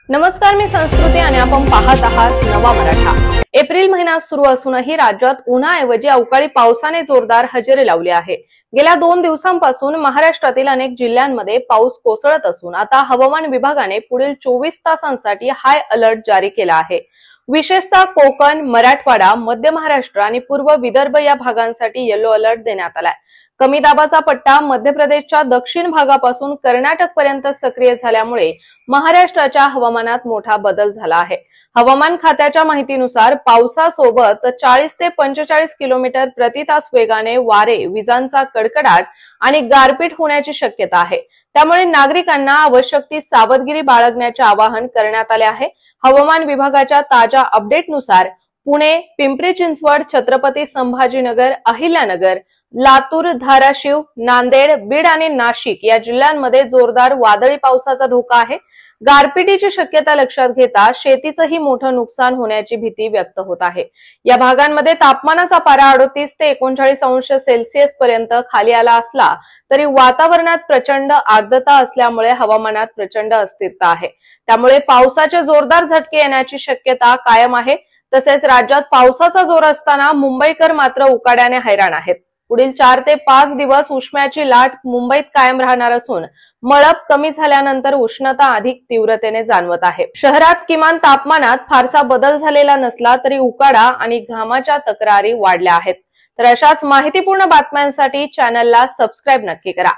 नमस्कार, मी संस्कृती आणि आपण पाहत आहात नवा मराठा। एप्रिल महिना सुरू असूनही राज्यात उन्हाऐवजी अवकाळी पावसाने जोरदार हजेरी लावली आहे। गेल्या 2 दिवसांपासून महाराष्ट्रातील अनेक जिल्ह्यांमध्ये पाऊस कोसळत असून आता हवामान विभागाने पुढील 24 तासांसाठी हाय अलर्ट जारी केला आहे। विशेषतः कोकण, मराठवाडा, मध्य महाराष्ट्र आणि पूर्व विदर्भ या भागांसाठी येलो अलर्ट देण्यात आलाय। कमी दाबाचा पट्टा मध्य प्रदेशच्या दक्षिण भागापासून कर्नाटक पर्यंत सक्रिय झाल्यामुळे महाराष्ट्राच्या हवामानात मोठा बदल झाला आहे। हवामान खात्याच्या माहितीनुसार पावसासोबत 40 ते 45 किलोमीटर प्रति तास वेगाने वारे, विजांचा कडकडाट आणि गारपीट होण्याची शक्यता आहे। त्यामुळे नागरिकांना आवश्यक ती सावधगिरी बाळगण्याचे आवाहन करण्यात आले आहे। हवामान विभागाच्या ताज्या अपडेटनुसार पुणे, पिंपरी चिंचवड, छत्रपती संभाजीनगर, अहिल्यानगर, लातूर, धाराशिव, नांदेड, बीड आणि नाशिक या जिल्ह्यांमध्ये जोरदार वादळी पावसाचा धोका आहे। गारपिटीची शक्यता लक्षात घेता शेतीचंही मोठं नुकसान होण्याची भीती व्यक्त होत आहे। या भागांमध्ये तापमानाचा पारा 38 ते 39 अंश सेल्सिअस पर्यंत खाली आला असला तरी वातावरणात प्रचंड आर्द्रता असल्यामुळे हवामानात प्रचंड अस्थिरता आहे। त्यामुळे पावसाचे जोरदार झटके येण्याची शक्यता कायम आहे। तसेच राज्यात पावसाचा जोर असताना मुंबईकर मात्र उकाड्याने हैराण आहेत। पुढील 4 ते 5 दिवस उष्म्याची लाट मुंबईत कायम राहणार असून मळब कमी झाल्यानंतर उष्णता अधिक तीव्रतेने जाणवत आहे। शहरात किमान तापमानात फारसा बदल झालेला नसला तरी उकाडा आणि घामाच्या तक्रारी वाढल्या आहेत। तर अशाच माहितीपूर्ण बातम्यांसाठी चॅनलला सबस्क्राइब नक्की करा।